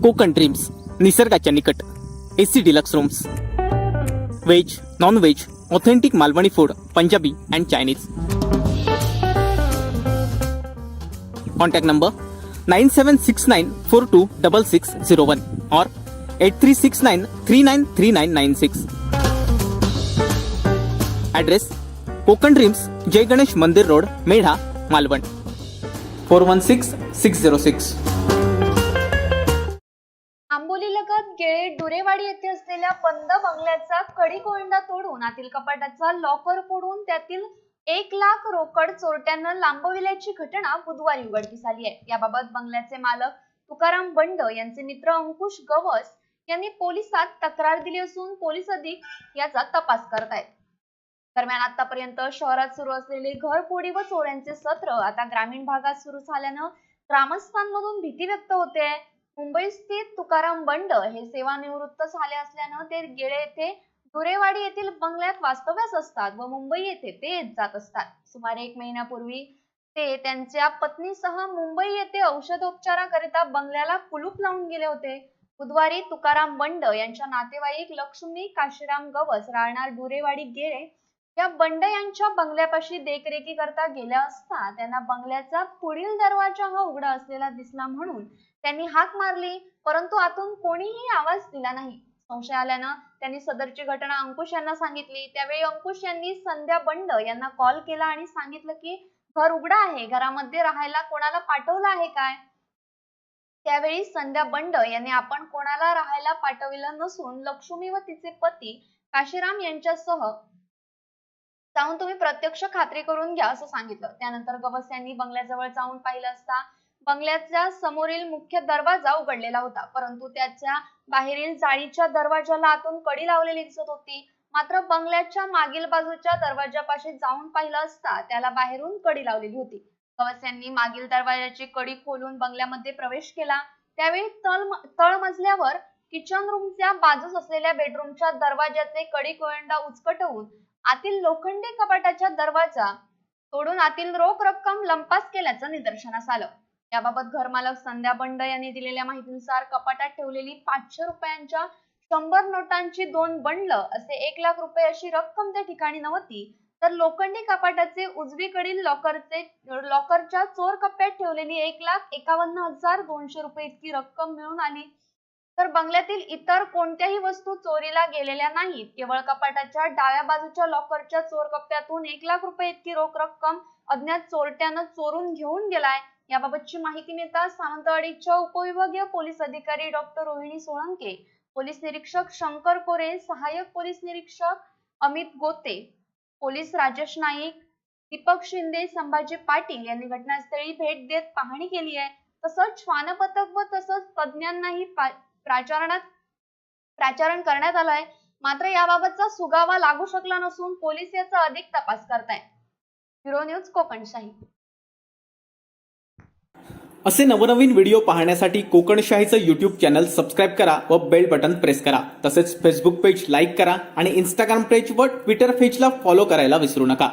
Konkan dreams, निसर्गाच्या निकट, AC deluxe rooms, veg non veg authentic Malvani food, Punjabi and Chinese. Contact number 9769426601 or 8369393996. Address Konkan dreams, Jai Ganesh Mandir road, Medha, Malvan 416606. आंबोलीलगत गेळे डुरेवाडी येथे असलेल्या बंद बंगल्याचा कडी-कोंडा तोडून आतील कपाटाचा लॉकर फोडून त्यातील 1 लाख रोकड चोरट्यानं लांबविल्याची घटना बुधवारी उघडकीस आली आहे. याबाबत बंगल्याचे मालक तुकाराम बंड यांचे मित्र अंकुश गवस यांनी पोलिसात तक्रार दिली असून पोलीस अधिक याचा तपास करत आहेत. दरम्यान आतापर्यंत शहरात सुरू असलेले घरफोडी व चोऱ्यांचे सत्र आता ग्रामीण भागात सुरू झाल्यानं ग्रामस्थांमधून भीती व्यक्त होते. मुंबई स्थित तुकाराम बंड हे सेवानिवृत्त झाले असल्यानं ते गेळे येथे डुरेवाडी येथील बंगल्यात वास्तव्यास असतात व मुंबई येथे ते येत जात असतात. सुमारे 1 महिन्यापूर्वी ते त्यांच्या पत्नीसह मुंबई येथे औषधोपचाराकरिता बंगल्याला कुलूप लावून गेले होते. बुधवारी तुकाराम बंड यांच्या नातेवाईक लक्ष्मी काशीराम गवस राहणार डुरेवाडी गेळे या बंड यांच्या बंगल्यापाशी देखरेखी करता गेल्या असता त्यांना बंगल्याचा पुढील दरवाजा हा उघडा असलेला दिसला म्हणून त्यांनी हाक मारली, परंतु आतून कोणीही आवाज दिला नाही. संशय आल्यानं त्यांनी सदरची घटना अंकुश यांना सांगितली. त्यावेळी अंकुश यांनी संध्या बंड यांना कॉल केला आणि सांगितलं की घर उघडं आहे, घरामध्ये राहायला कोणाला पाठवलं आहे काय? त्यावेळी संध्या बंड यांनी आपण कोणाला राहायला पाठविलं नसून लक्ष्मी व तिचे पती काशीराम यांच्यासह जाऊन तुम्ही प्रत्यक्ष खात्री करून घ्या असं सांगितलं. त्यानंतर गवस यांनी बंगल्याजवळ जाऊन पाहिलं असता बंगल्याच्या समोरील मुख्य दरवाजा उघडलेला होता, परंतु त्याच्या बाहेरील जाळीच्या दरवाजाला आतून कडी लावलेली दिसत होती. मात्र बंगल्याच्या मागील बाजूच्या दरवाजापाशी जाऊन पाहिलं असता त्याला बाहेरून कडी लावलेली होती. गवस यांनी मागील दरवाजाची कडी खोलून बंगल्यामध्ये प्रवेश केला. त्यावेळी तळमजल्यावर किचन रूमच्या बाजूस असलेल्या बेडरूमच्या दरवाजाचे कडी-कोंडा उचकटवून आतील लोखंडी कपाटाचा दरवाजा तोडून आतील रोख रक्कम लंपास केल्याचं निदर्शनास आलं. याबाबत घरमालक संध्या बंड यांनी दिलेल्या माहितीनुसार कपाटात ठेवलेली 500 रुपयांच्या 100 नोटांची 2 बंडल असे 1 लाख रुपये अशी रक्कम त्या ठिकाणी नव्हती, तर लोखंडी कपाटाचे उजवीकडील लॉकरच्या चोर कप्प्यात ठेवलेली 1,51,200 रुपये इतकी रक्कम मिळून आली. तर बंगल्यातील इतर कोणत्याही वस्तू चोरीला गेलेल्या नाहीत. केवळ कपाटाच्या डाव्या बाजूच्या लॉकरच्या चोर कप्प्यातून 1 लाख रुपये इतकी रोख रक्कम अज्ञात चोरट्यानं चोरून घेऊन गेलाय. याबाबतची माहिती मिळताच सावंतवाडीच्या उपविभागीय पोलीस अधिकारी डॉक्टर रोहिणी सोळंके, पोलीस निरीक्षक शंकर कोरे, सहाय्यक पोलीस निरीक्षक अमित गोते, पोलीस राजेश नाईक, दीपक शिंदे, संभाजी पाटील यांनी घटनास्थळी भेट देत पाहणी केली आहे. तसंच श्वान पथक व तसंच तज्ञांनाही प्राचारण करण्यात आलंय. मात्र याबाबतचा सुगावा लागू शकला नसून पोलीस याचा अधिक तपास करतायत. Bureau news Konkanshahi. असे नवनवीन व्हिडिओ पाहण्यासाठी कोकणशाहीचं यूट्यूब चॅनल सबस्क्राईब करा व बेल बटन प्रेस करा. तसेच फेसबुक पेज लाईक करा आणि इंस्टाग्राम पेज व ट्विटर पेजला फॉलो करायला विसरू नका.